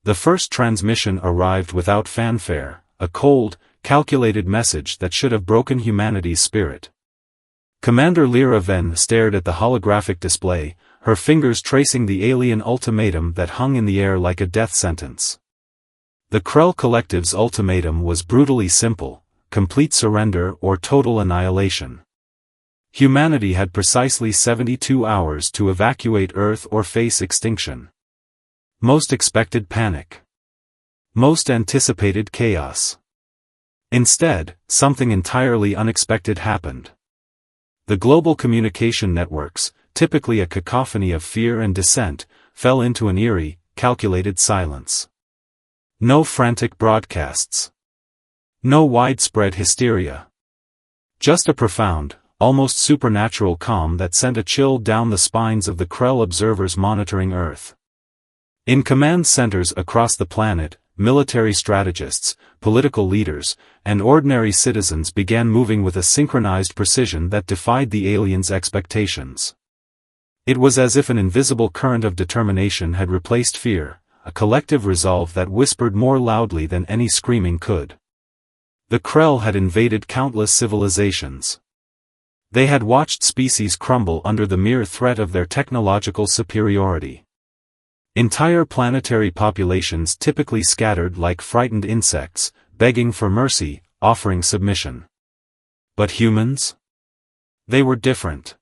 The first transmission arrived without fanfare, a cold, calculated message that should have broken humanity's spirit. Commander Lyra Ven stared at the holographic display, her fingers tracing the alien ultimatum that hung in the air like a death sentence. The Krell Collective's ultimatum was brutally simple: complete surrender or total annihilation. Humanity had precisely 72 hours to evacuate Earth or face extinction. Most expected panic. Most anticipated chaos. Instead, something entirely unexpected happened. The global communication networks, typically a cacophony of fear and dissent, fell into an eerie, calculated silence. No frantic broadcasts. No widespread hysteria. Just a profound, almost supernatural calm that sent a chill down the spines of the Krell observers monitoring Earth. In command centers across the planet, military strategists, political leaders, and ordinary citizens began moving with a synchronized precision that defied the aliens' expectations. It was as if an invisible current of determination had replaced fear, a collective resolve that whispered more loudly than any screaming could. The Krell had invaded countless civilizations. They had watched species crumble under the mere threat of their technological superiority. Entire planetary populations typically scattered like frightened insects, begging for mercy, offering submission. But humans? They were different.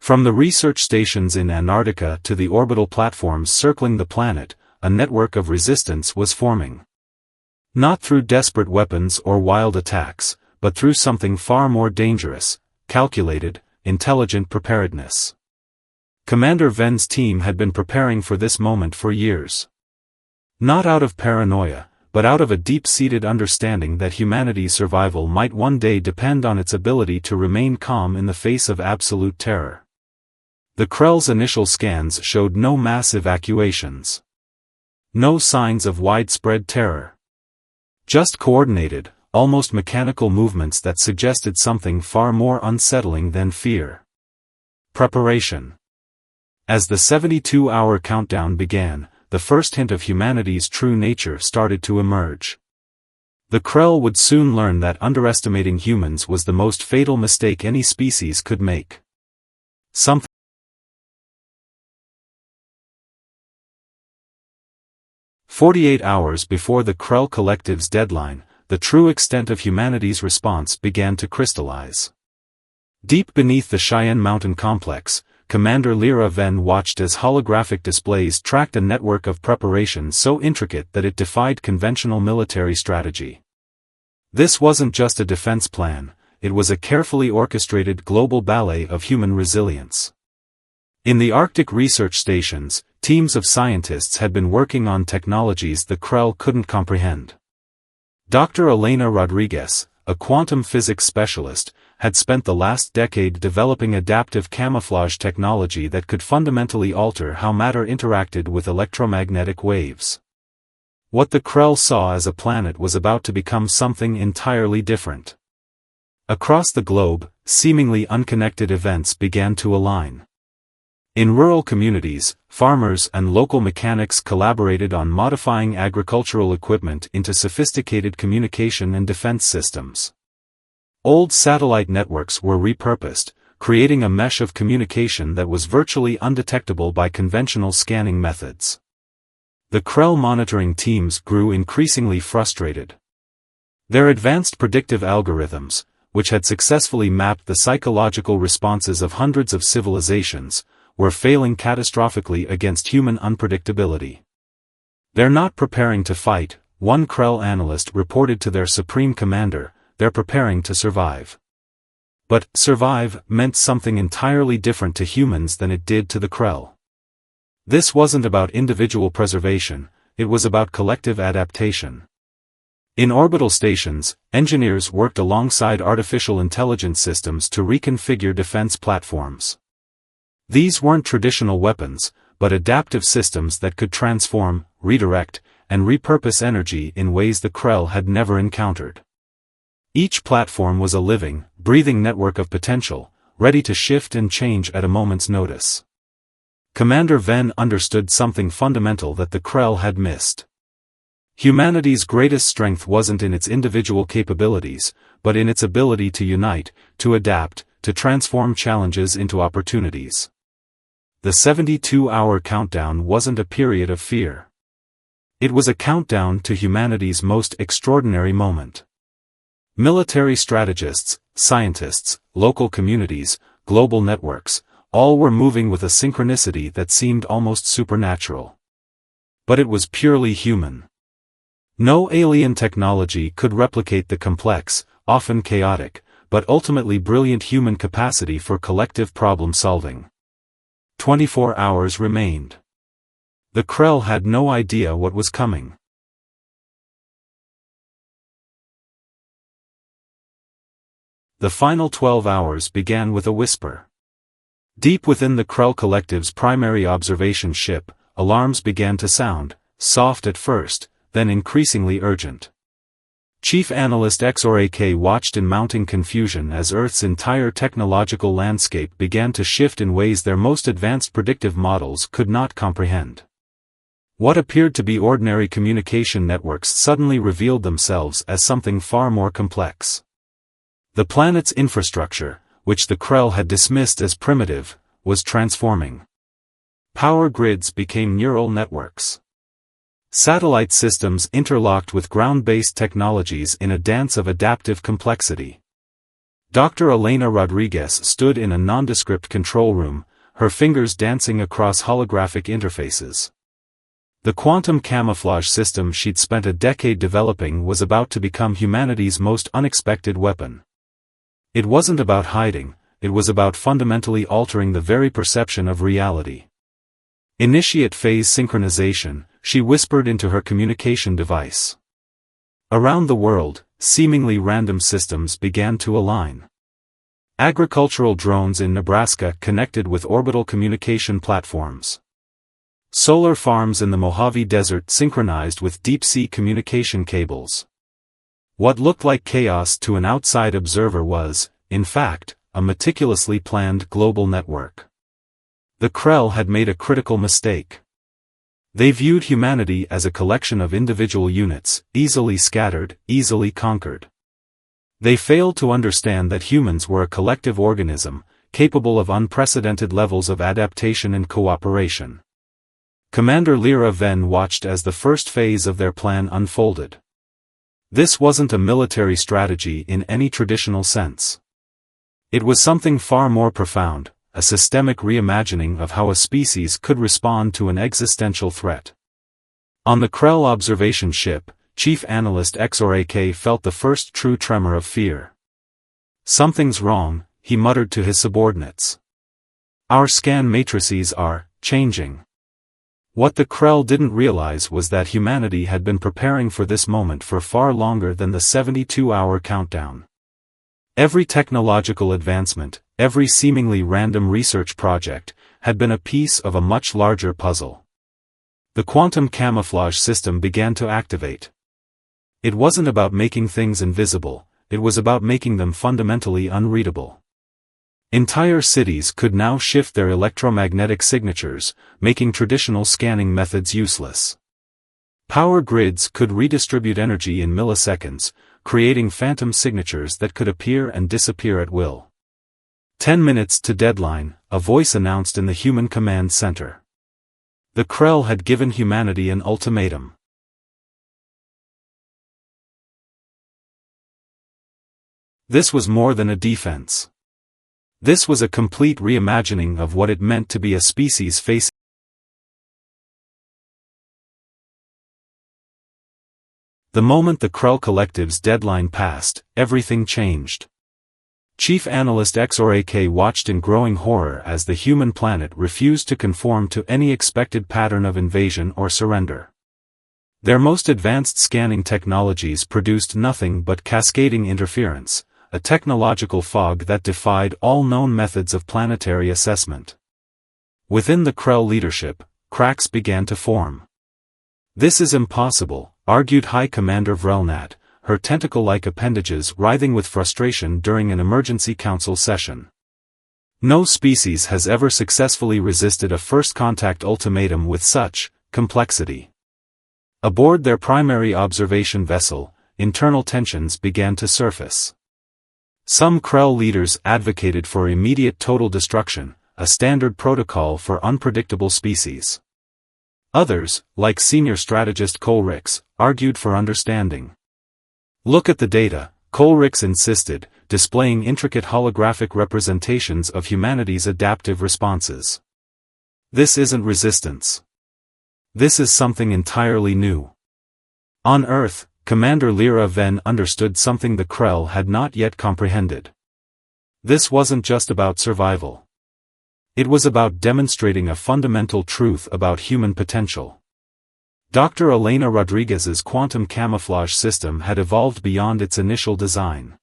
From the research stations in Antarctica to the orbital platforms circling the planet, a network of resistance was forming. Not through desperate weapons or wild attacks, but through something far more dangerous: calculated, intelligent preparedness. Commander Ven's team had been preparing for this moment for years. Not out of paranoia, but out of a deep-seated understanding that humanity's survival might one day depend on its ability to remain calm in the face of absolute terror. The Krell's initial scans showed no mass evacuations. No signs of widespread terror. Just coordinated, almost mechanical movements that suggested something far more unsettling than fear. Preparation. As the 72-hour countdown began, the first hint of humanity's true nature started to emerge. The Krell would soon learn that underestimating humans was the most fatal mistake any species could make. 48 hours before the Krell Collective's deadline, the true extent of humanity's response began to crystallize. Deep beneath the Cheyenne Mountain complex, Commander Lyra Ven watched as holographic displays tracked a network of preparation so intricate that it defied conventional military strategy. This wasn't just a defense plan, it was a carefully orchestrated global ballet of human resilience. In the Arctic research stations, teams of scientists had been working on technologies the Krell couldn't comprehend. Dr. Elena Rodriguez, a quantum physics specialist, had spent the last decade developing adaptive camouflage technology that could fundamentally alter how matter interacted with electromagnetic waves. What the Krell saw as a planet was about to become something entirely different. Across the globe, seemingly unconnected events began to align. In rural communities, farmers and local mechanics collaborated on modifying agricultural equipment into sophisticated communication and defense systems. Old satellite networks were repurposed, creating a mesh of communication that was virtually undetectable by conventional scanning methods. The Krell monitoring teams grew increasingly frustrated. Their advanced predictive algorithms, which had successfully mapped the psychological responses of hundreds of civilizations, were failing catastrophically against human unpredictability. "They're not preparing to fight," one Krell analyst reported to their supreme commander, "they're preparing to survive." But survive meant something entirely different to humans than it did to the Krell. This wasn't about individual preservation, it was about collective adaptation. In orbital stations, engineers worked alongside artificial intelligence systems to reconfigure defense platforms. These weren't traditional weapons, but adaptive systems that could transform, redirect, and repurpose energy in ways the Krell had never encountered. Each platform was a living, breathing network of potential, ready to shift and change at a moment's notice. Commander Ven understood something fundamental that the Krell had missed. Humanity's greatest strength wasn't in its individual capabilities, but in its ability to unite, to adapt, to transform challenges into opportunities. The 72-hour countdown wasn't a period of fear. It was a countdown to humanity's most extraordinary moment. Military strategists, scientists, local communities, global networks, all were moving with a synchronicity that seemed almost supernatural. But it was purely human. No alien technology could replicate the complex, often chaotic, but ultimately brilliant human capacity for collective problem-solving. 24 hours remained. The Krell had no idea what was coming. The final 12 hours began with a whisper. Deep within the Krell Collective's primary observation ship, alarms began to sound, soft at first, then increasingly urgent. Chief Analyst XORAK watched in mounting confusion as Earth's entire technological landscape began to shift in ways their most advanced predictive models could not comprehend. What appeared to be ordinary communication networks suddenly revealed themselves as something far more complex. The planet's infrastructure, which the Krell had dismissed as primitive, was transforming. Power grids became neural networks. Satellite systems interlocked with ground-based technologies in a dance of adaptive complexity. Dr. Elena Rodriguez stood in a nondescript control room, her fingers dancing across holographic interfaces. The quantum camouflage system she'd spent a decade developing was about to become humanity's most unexpected weapon. It wasn't about hiding, it was about fundamentally altering the very perception of reality. Initiate phase synchronization, she whispered into her communication device. Around the world, seemingly random systems began to align. Agricultural drones in Nebraska connected with orbital communication platforms. Solar farms in the Mojave Desert synchronized with deep-sea communication cables. What looked like chaos to an outside observer was, in fact, a meticulously planned global network. The Krell had made a critical mistake. They viewed humanity as a collection of individual units, easily scattered, easily conquered. They failed to understand that humans were a collective organism, capable of unprecedented levels of adaptation and cooperation. Commander Lyra Venn watched as the first phase of their plan unfolded. This wasn't a military strategy in any traditional sense. It was something far more profound, a systemic reimagining of how a species could respond to an existential threat. On the Krell observation ship, Chief Analyst XORAK felt the first true tremor of fear. "Something's wrong," he muttered to his subordinates. "Our scan matrices are changing." What the Krell didn't realize was that humanity had been preparing for this moment for far longer than the 72-hour countdown. Every technological advancement, every seemingly random research project, had been a piece of a much larger puzzle. The quantum camouflage system began to activate. It wasn't about making things invisible, it was about making them fundamentally unreadable. Entire cities could now shift their electromagnetic signatures, making traditional scanning methods useless. Power grids could redistribute energy in milliseconds, creating phantom signatures that could appear and disappear at will. 10 minutes to deadline, a voice announced in the human command center. The Krell had given humanity an ultimatum. This was more than a defense. This was a complete reimagining of what it meant to be a species facing. The moment the Krell Collective's deadline passed, everything changed. Chief Analyst XORAK watched in growing horror as the human planet refused to conform to any expected pattern of invasion or surrender. Their most advanced scanning technologies produced nothing but cascading interference, a technological fog that defied all known methods of planetary assessment. Within the Krell leadership, cracks began to form. "This is impossible," argued High Commander Vrelnat, her tentacle-like appendages writhing with frustration during an emergency council session. "No species has ever successfully resisted a first-contact ultimatum with such complexity. Aboard their primary observation vessel, internal tensions began to surface. Some Krell leaders advocated for immediate total destruction, a standard protocol for unpredictable species. Others, like senior strategist Ulrichs, argued for understanding. "Look at the data," Ulrichs insisted, displaying intricate holographic representations of humanity's adaptive responses. "This isn't resistance. This is something entirely new." On Earth, Commander Lyra Ven understood something the Krell had not yet comprehended. This wasn't just about survival. It was about demonstrating a fundamental truth about human potential. Dr. Elena Rodriguez's quantum camouflage system had evolved beyond its initial design.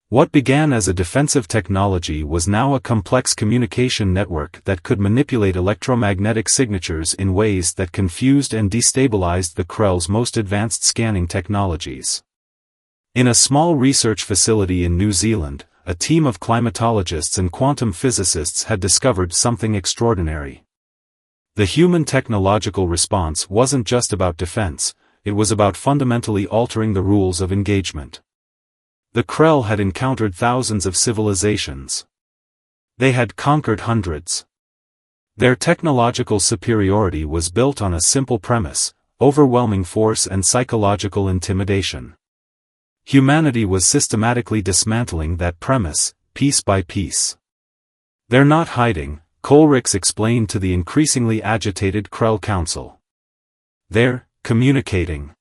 What began as a defensive technology was now a complex communication network that could manipulate electromagnetic signatures in ways that confused and destabilized the Krell's most advanced scanning technologies. In a small research facility in New Zealand, a team of climatologists and quantum physicists had discovered something extraordinary. The human technological response wasn't just about defense, it was about fundamentally altering the rules of engagement. The Krell had encountered thousands of civilizations. They had conquered hundreds. Their technological superiority was built on a simple premise: overwhelming force and psychological intimidation. Humanity was systematically dismantling that premise, piece by piece. "They're not hiding," Ulrichs explained to the increasingly agitated Krell Council. "They're communicating.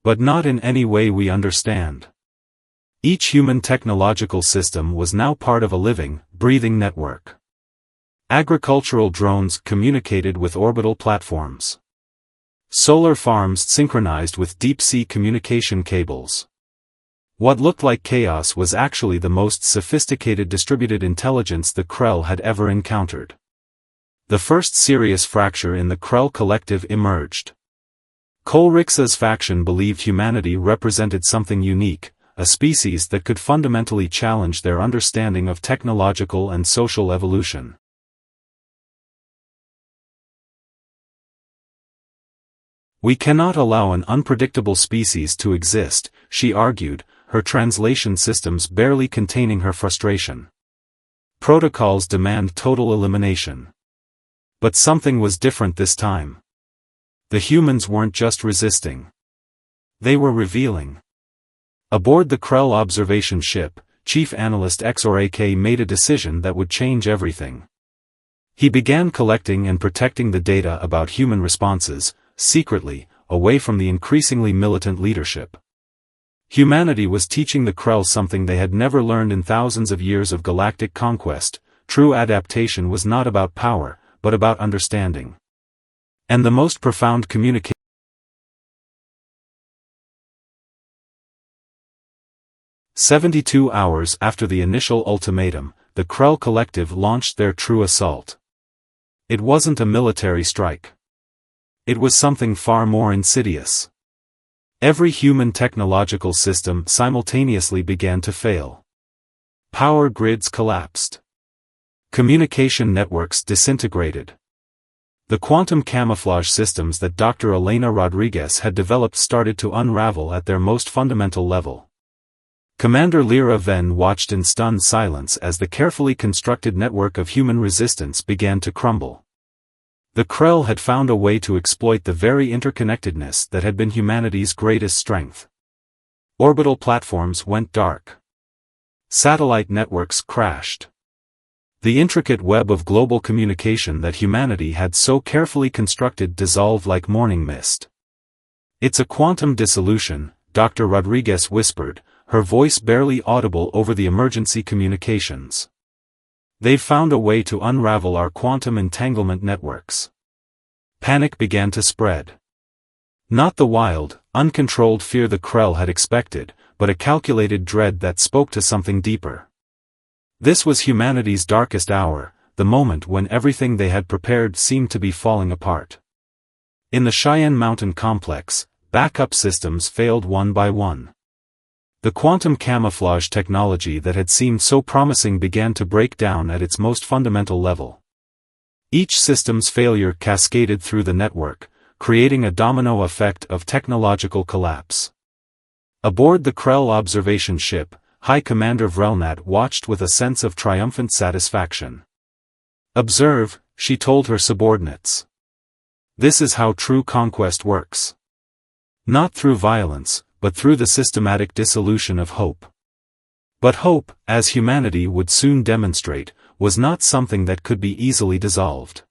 But not in any way we understand." Each human technological system was now part of a living, breathing network. Agricultural drones communicated with orbital platforms. Solar farms synchronized with deep-sea communication cables. What looked like chaos was actually the most sophisticated distributed intelligence the Krell had ever encountered. The first serious fracture in the Krell collective emerged. Ulrichs' faction believed humanity represented something unique, a species that could fundamentally challenge their understanding of technological and social evolution. "We cannot allow an unpredictable species to exist," she argued, her translation systems barely containing her frustration. "Protocols demand total elimination." But something was different this time. The humans weren't just resisting. They were revealing. Aboard the Krell observation ship, Chief Analyst XORAK made a decision that would change everything. He began collecting and protecting the data about human responses, secretly, away from the increasingly militant leadership. Humanity was teaching the Krell something they had never learned in thousands of years of galactic conquest: true adaptation was not about power, but about understanding. And the most profound communication. 72 hours after the initial ultimatum, the Krell collective launched their true assault. It wasn't a military strike. It was something far more insidious. Every human technological system simultaneously began to fail. Power grids collapsed. Communication networks disintegrated. The quantum camouflage systems that Dr. Elena Rodriguez had developed started to unravel at their most fundamental level. Commander Lyra Ven watched in stunned silence as the carefully constructed network of human resistance began to crumble. The Krell had found a way to exploit the very interconnectedness that had been humanity's greatest strength. Orbital platforms went dark. Satellite networks crashed. The intricate web of global communication that humanity had so carefully constructed dissolved like morning mist. "It's a quantum dissolution," Dr. Rodriguez whispered, her voice barely audible over the emergency communications. "They've found a way to unravel our quantum entanglement networks." Panic began to spread. Not the wild, uncontrolled fear the Krell had expected, but a calculated dread that spoke to something deeper. This was humanity's darkest hour, the moment when everything they had prepared seemed to be falling apart. In the Cheyenne Mountain complex, backup systems failed one by one. The quantum camouflage technology that had seemed so promising began to break down at its most fundamental level. Each system's failure cascaded through the network, creating a domino effect of technological collapse. Aboard the Krell observation ship, High Commander Vrelnat watched with a sense of triumphant satisfaction. "Observe," she told her subordinates. "This is how true conquest works. Not through violence, but through the systematic dissolution of hope." But hope, as humanity would soon demonstrate, was not something that could be easily dissolved.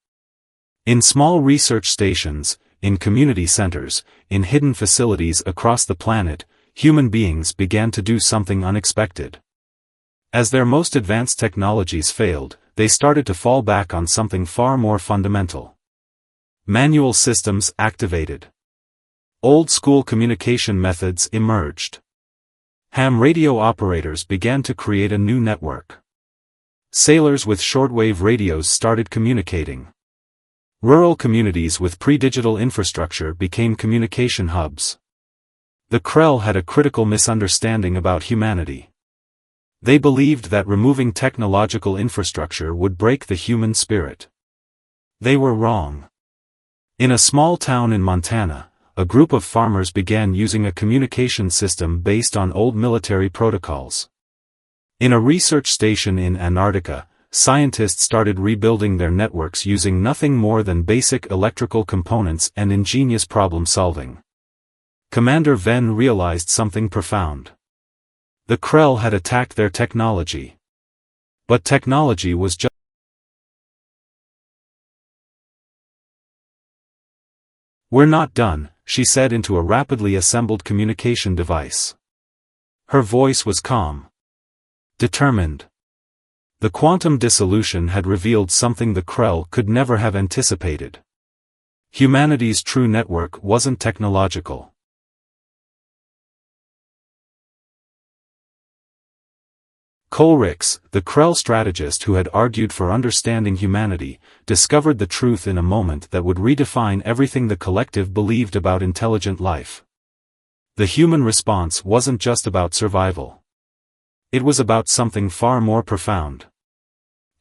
In small research stations, in community centers, in hidden facilities across the planet, human beings began to do something unexpected. As their most advanced technologies failed, they started to fall back on something far more fundamental. Manual systems activated. Old-school communication methods emerged. Ham radio operators began to create a new network. Sailors with shortwave radios started communicating. Rural communities with pre-digital infrastructure became communication hubs. The Krell had a critical misunderstanding about humanity. They believed that removing technological infrastructure would break the human spirit. They were wrong. In a small town in Montana, a group of farmers began using a communication system based on old military protocols. In a research station in Antarctica, scientists started rebuilding their networks using nothing more than basic electrical components and ingenious problem-solving. Commander Venn realized something profound. The Krell had attacked their technology. But technology was just... "We're not done," she said into a rapidly assembled communication device. Her voice was calm. Determined. The quantum dissolution had revealed something the Krell could never have anticipated. Humanity's true network wasn't technological. Ulrich, the Krell strategist who had argued for understanding humanity, discovered the truth in a moment that would redefine everything the collective believed about intelligent life. The human response wasn't just about survival. It was about something far more profound.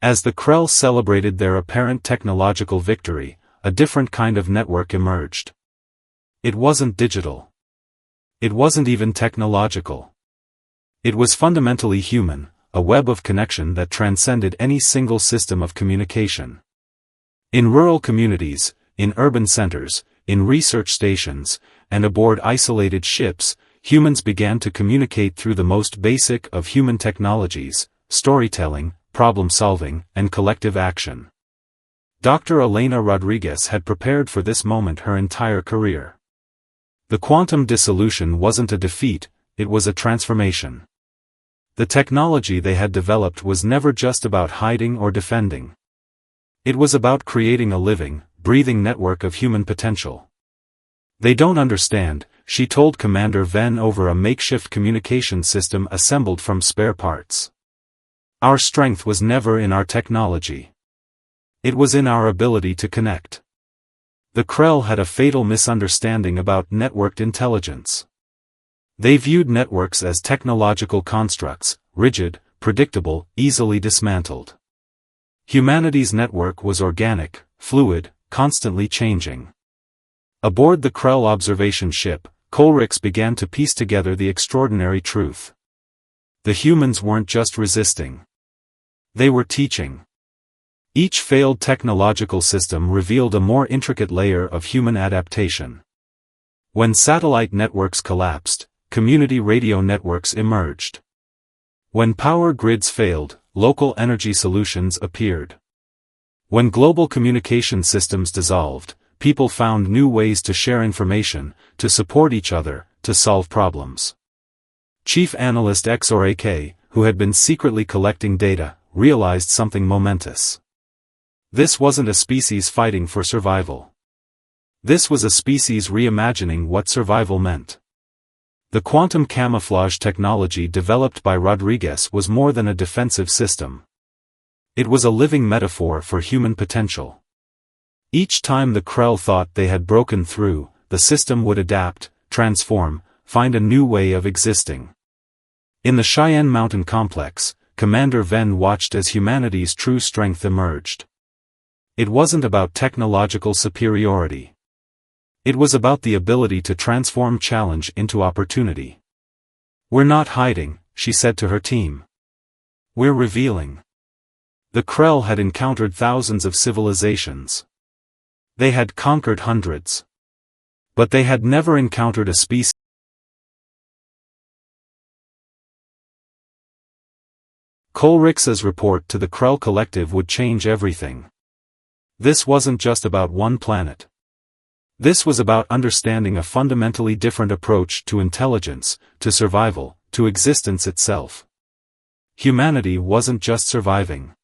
As the Krell celebrated their apparent technological victory, a different kind of network emerged. It wasn't digital. It wasn't even technological. It was fundamentally human, a web of connection that transcended any single system of communication. In rural communities, in urban centers, in research stations, and aboard isolated ships, humans began to communicate through the most basic of human technologies: storytelling, problem-solving, and collective action. Dr. Elena Rodriguez had prepared for this moment her entire career. The quantum dissolution wasn't a defeat, it was a transformation. The technology they had developed was never just about hiding or defending. It was about creating a living, breathing network of human potential. "They don't understand," she told Commander Venn over a makeshift communication system assembled from spare parts. "Our strength was never in our technology. It was in our ability to connect." The Krell had a fatal misunderstanding about networked intelligence. They viewed networks as technological constructs, rigid, predictable, easily dismantled. Humanity's network was organic, fluid, constantly changing. Aboard the Krell observation ship, Ulrich began to piece together the extraordinary truth. The humans weren't just resisting. They were teaching. Each failed technological system revealed a more intricate layer of human adaptation. When satellite networks collapsed, community radio networks emerged. When power grids failed, local energy solutions appeared. When global communication systems dissolved, people found new ways to share information, to support each other, to solve problems. Chief Analyst XORAK, who had been secretly collecting data, realized something momentous. This wasn't a species fighting for survival. This was a species reimagining what survival meant. The quantum camouflage technology developed by Rodriguez was more than a defensive system. It was a living metaphor for human potential. Each time the Krell thought they had broken through, the system would adapt, transform, find a new way of existing. In the Cheyenne Mountain complex, Commander Venn watched as humanity's true strength emerged. It wasn't about technological superiority. It was about the ability to transform challenge into opportunity. "We're not hiding," she said to her team. "We're revealing." The Krell had encountered thousands of civilizations. They had conquered hundreds. But they had never encountered a species. Kohlrich's report to the Krell Collective would change everything. This wasn't just about one planet. This was about understanding a fundamentally different approach to intelligence, to survival, to existence itself. Humanity wasn't just surviving.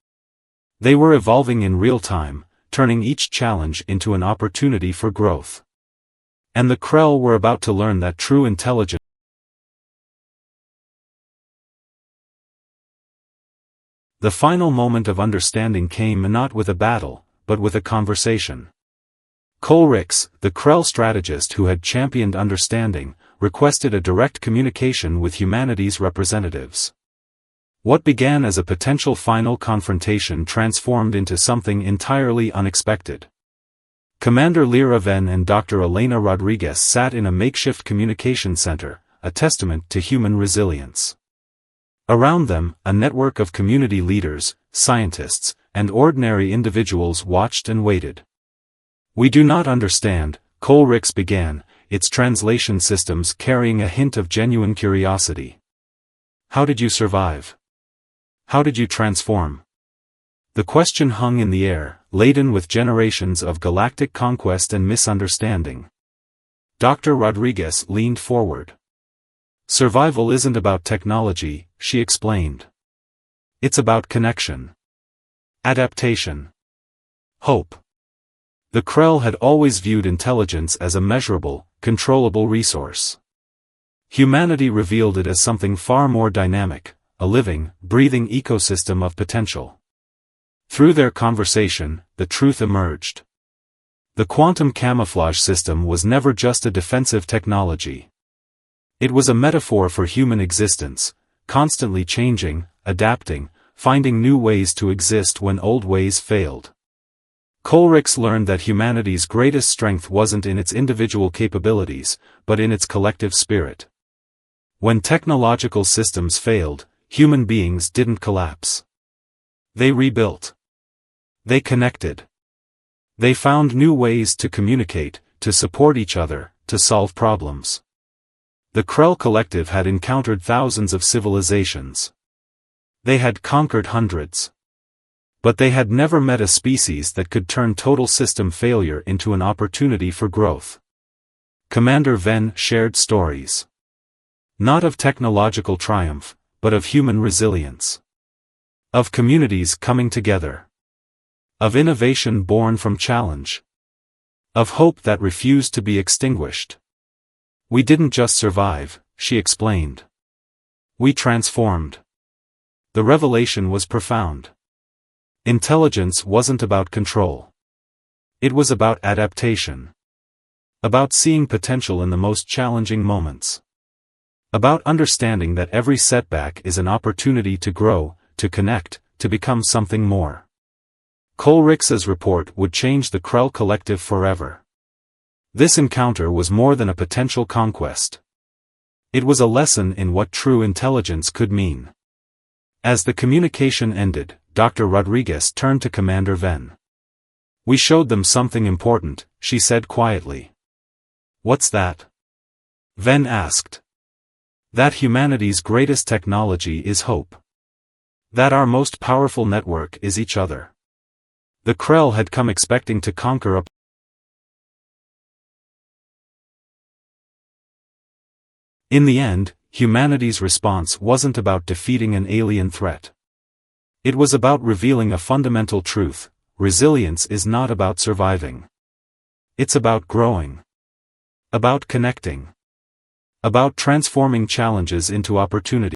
They were evolving in real time, turning each challenge into an opportunity for growth. And the Krell were about to learn that true intelligence. The final moment of understanding came not with a battle, but with a conversation. Kohlrichs, the Krell strategist who had championed understanding, requested a direct communication with humanity's representatives. What began as a potential final confrontation transformed into something entirely unexpected. Commander Lyra Venn and Dr. Elena Rodriguez sat in a makeshift communication center, a testament to human resilience. Around them, a network of community leaders, scientists, and ordinary individuals watched and waited. "We do not understand," Kohlrichs began, its translation systems carrying a hint of genuine curiosity. "How did you survive? How did you transform?" The question hung in the air, laden with generations of galactic conquest and misunderstanding. Dr. Rodriguez leaned forward. "Survival isn't about technology," she explained. "It's about connection. Adaptation. Hope." The Krell had always viewed intelligence as a measurable, controllable resource. Humanity revealed it as something far more dynamic, a living, breathing ecosystem of potential. Through their conversation, the truth emerged. The quantum camouflage system was never just a defensive technology. It was a metaphor for human existence, constantly changing, adapting, finding new ways to exist when old ways failed. Kohlrichs learned that humanity's greatest strength wasn't in its individual capabilities, but in its collective spirit. When technological systems failed, human beings didn't collapse. They rebuilt. They connected. They found new ways to communicate, to support each other, to solve problems. The Krell Collective had encountered thousands of civilizations. They had conquered hundreds. But they had never met a species that could turn total system failure into an opportunity for growth. Commander Venn shared stories. Not of technological triumph, but of human resilience. Of communities coming together. Of innovation born from challenge. Of hope that refused to be extinguished. "We didn't just survive," she explained. "We transformed." The revelation was profound. Intelligence wasn't about control. It was about adaptation. About seeing potential in the most challenging moments. About understanding that every setback is an opportunity to grow, to connect, to become something more. Kohlrichs' report would change the Krell Collective forever. This encounter was more than a potential conquest. It was a lesson in what true intelligence could mean. As the communication ended, Dr. Rodriguez turned to Commander Venn. "We showed them something important," she said quietly. "What's that?" Venn asked. "That humanity's greatest technology is hope. That our most powerful network is each other." The Krell had come expecting to conquer a. In the end, humanity's response wasn't about defeating an alien threat. It was about revealing a fundamental truth: resilience is not about surviving. It's about growing. About connecting. About transforming challenges into opportunity.